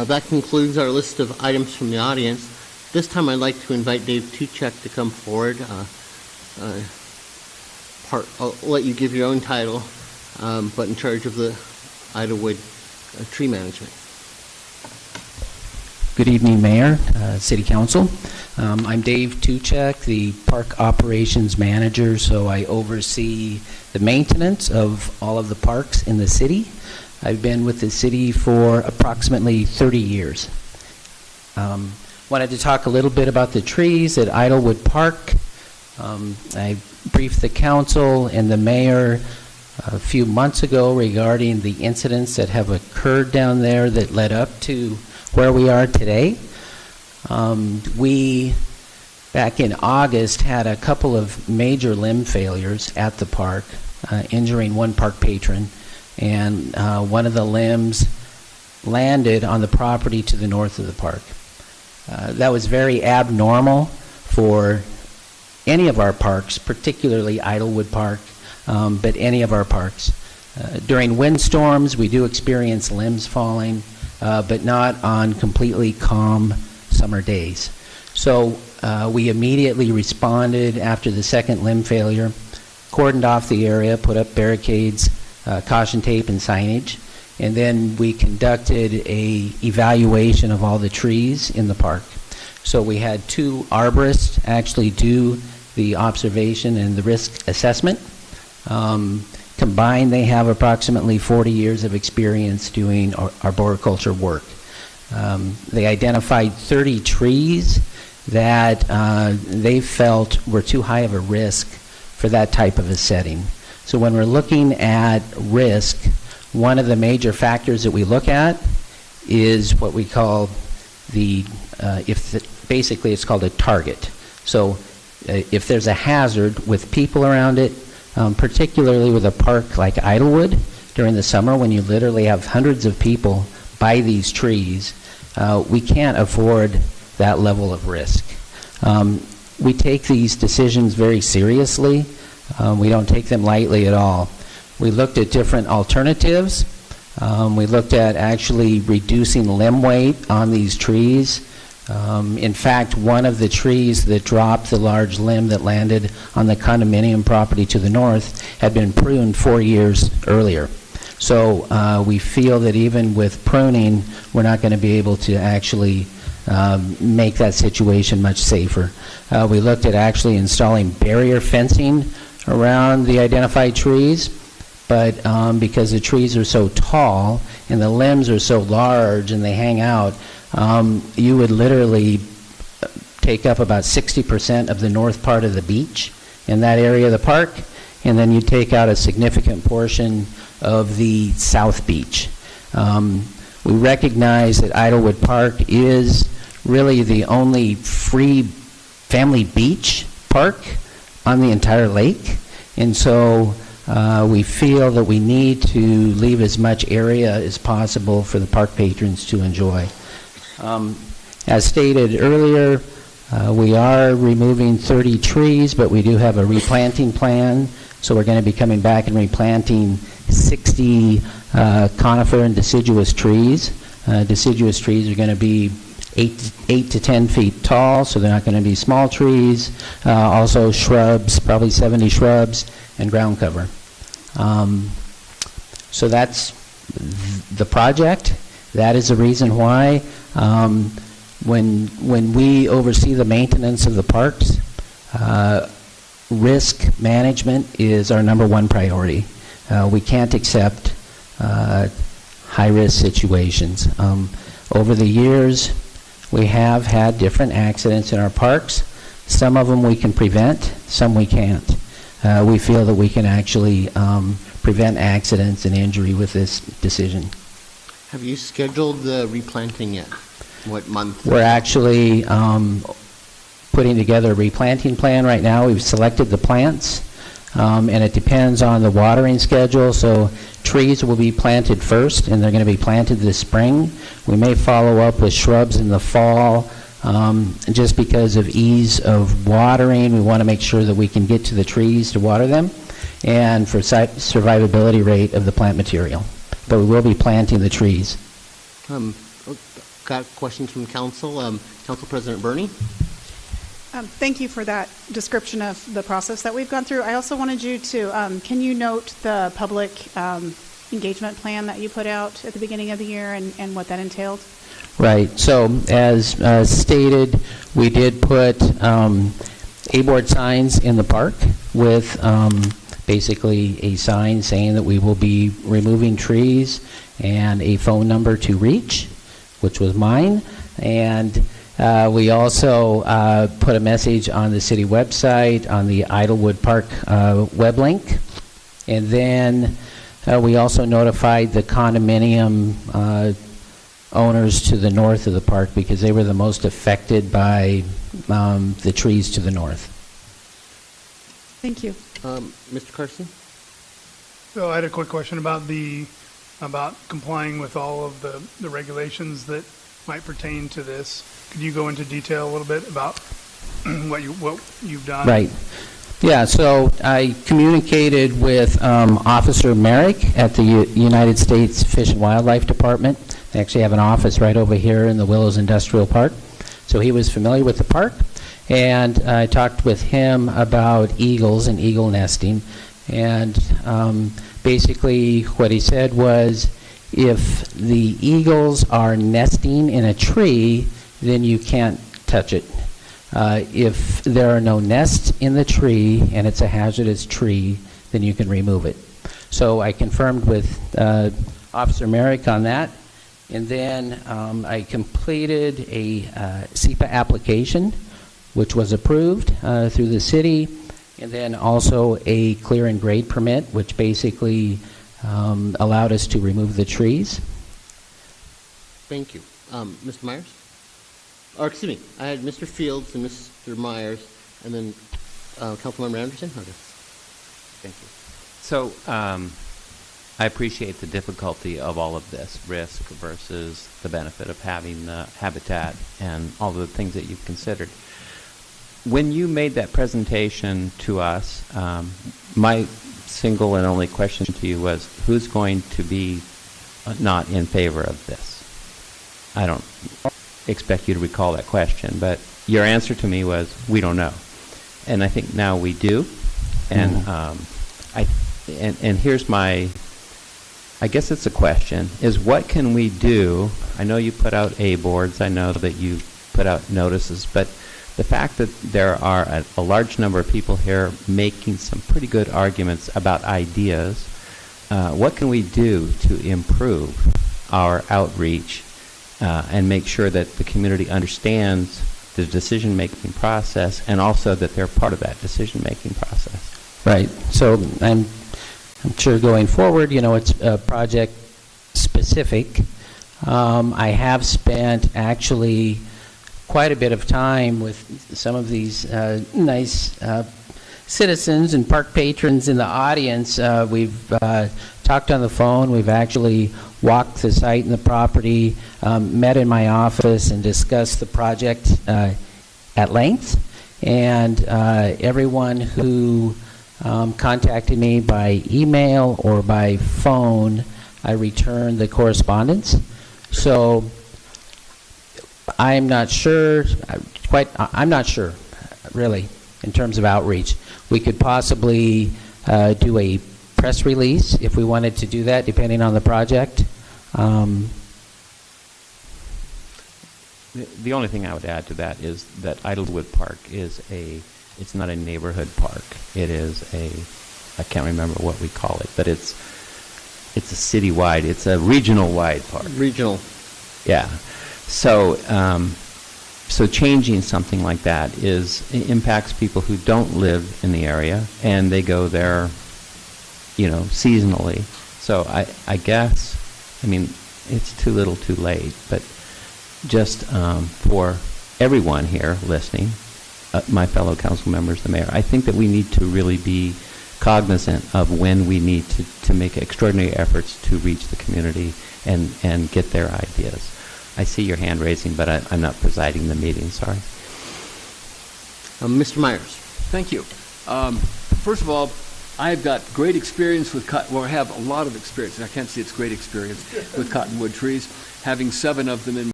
That concludes our list of items from the audience. This time I'd like to invite Dave Tuchek to come forward. I'll let you give your own title, but in charge of the Idlewood tree management. Good evening, Mayor, City Council. I'm Dave Tuchek, the Park Operations Manager, so I oversee the maintenance of all of the parks in the city. I've been with the city for approximately 30 years. Wanted to talk a little bit about the trees at Idlewood Park. I briefed the council and the mayor a few months ago regarding the incidents that have occurred down there that led up to where we are today. We, back in August, had a couple of major limb failures at the park, injuring one park patron, and one of the limbs landed on the property to the north of the park. That was very abnormal for any of our parks, particularly Idlewood Park, but any of our parks. During windstorms, we do experience limbs falling, but not on completely calm summer days. So we immediately responded after the second limb failure, cordoned off the area, put up barricades, caution tape and signage, and then we conducted a evaluation of all the trees in the park. So we had two arborists actually do the observation and the risk assessment. Combined, they have approximately 40 years of experience doing arboriculture work. They identified 30 trees that they felt were too high of a risk for that type of a setting. So when we're looking at risk, one of the major factors that we look at is what we call basically it's called a target. So if there's a hazard with people around it, particularly with a park like Idlewood during the summer when you literally have hundreds of people by these trees, we can't afford that level of risk. We take these decisions very seriously. We don't take them lightly at all. We looked at different alternatives. We looked at actually reducing limb weight on these trees. In fact, one of the trees that dropped the large limb that landed on the condominium property to the north had been pruned 4 years earlier. So we feel that even with pruning, we're not going to be able to actually make that situation much safer. We looked at actually installing barrier fencing around the identified trees, but because the trees are so tall and the limbs are so large and they hang out, you would literally take up about 60% of the north part of the beach in that area of the park, and then you take out a significant portion of the south beach. We recognize that Idlewood Park is really the only free family beach park on the entire lake, and so we feel that we need to leave as much area as possible for the park patrons to enjoy. As stated earlier, we are removing 30 trees, but we do have a replanting plan, so we're going to be coming back and replanting 60 conifer and deciduous trees. Deciduous trees are going to be 8 to 10 feet tall, so they're not going to be small trees. Also shrubs, probably 70 shrubs, and ground cover. So that's the project. That is the reason why when we oversee the maintenance of the parks, risk management is our #1 priority. We can't accept high-risk situations. Over the years, we have had different accidents in our parks. Some of them we can prevent, some we can't. We feel that we can actually prevent accidents and injury with this decision. Have you scheduled the replanting yet? What month? We're actually putting together a replanting plan right now. We've selected the plants, and it depends on the watering schedule. So trees will be planted first, and they're going to be planted this spring. We may follow up with shrubs in the fall. Just because of ease of watering, we want to make sure that we can get to the trees to water them, and for survivability rate of the plant material. But we will be planting the trees. Got questions from council. Council President Bernie? Thank you for that description of the process that we've gone through. I also wanted you to, can you note the public engagement plan that you put out at the beginning of the year and what that entailed? Right. So as stated, we did put A-board signs in the park with basically a sign saying that we will be removing trees and a phone number to reach, which was mine. And we also put a message on the city website, on the Idlewood Park web link. And then we also notified the condominium owners to the north of the park because they were the most affected by the trees to the north. Thank you. Mr. Carson? So I had a quick question about complying with all of the regulations that might pertain to this. Could you go into detail a little bit about what you've done? Right. Yeah, so I communicated with Officer Merrick at the United States Fish and Wildlife Department. They actually have an office right over here in the Willows Industrial Park. So he was familiar with the park, and I talked with him about eagles and eagle nesting. And basically what he said was, if the eagles are nesting in a tree, then you can't touch it. If there are no nests in the tree and it's a hazardous tree, then you can remove it. So I confirmed with Officer Merrick on that. And then I completed a SEPA application, which was approved through the city, and then also a clear and grade permit, which basically allowed us to remove the trees. Thank you. Mr. Myers? Or excuse me, I had Mr. Fields and Mr. Myers, and then Councilmember Anderson. Okay. Thank you. So I appreciate the difficulty of all of this, risk versus the benefit of having the habitat and all the things that you've considered. When you made that presentation to us, my single and only question to you was, who's going to be not in favor of this? I don't expect you to recall that question, but your answer to me was, we don't know. And I think now we do. And and here's my, I guess it's a question, is what can we do? I know you put out A-boards, I know that you put out notices, but the fact that there are a large number of people here making some pretty good arguments about ideas, what can we do to improve our outreach and make sure that the community understands the decision-making process and also that they're part of that decision-making process? Right. So I'm sure going forward, you know, it's project specific. I have spent actually quite a bit of time with some of these nice citizens and park patrons in the audience. We've talked on the phone. We've actually walked the site and the property, met in my office and discussed the project at length. And everyone who contacted me by email or by phone, I returned the correspondence. So I'm not sure, I'm not sure, really, in terms of outreach. We could possibly do a press release if we wanted to do that, depending on the project. The only thing I would add to that is that Idlewood Park is it's not a neighborhood park. It is I can't remember what we call it, but it's a citywide, it's a regional-wide park. Regional. Yeah. So so changing something like that impacts people who don't live in the area, and they go there, you know, seasonally. So I guess, I mean, it's too little too late, but just for everyone here listening, my fellow council members, the mayor, I think that we need to really be cognizant of when we need to make extraordinary efforts to reach the community and get their ideas. I see your hand raising, but I'm not presiding the meeting, sorry. Mr. Myers. Thank you. First of all, I've got great experience with I have a lot of experience, and I can't say it's great experience with cottonwood trees, having 7 of them in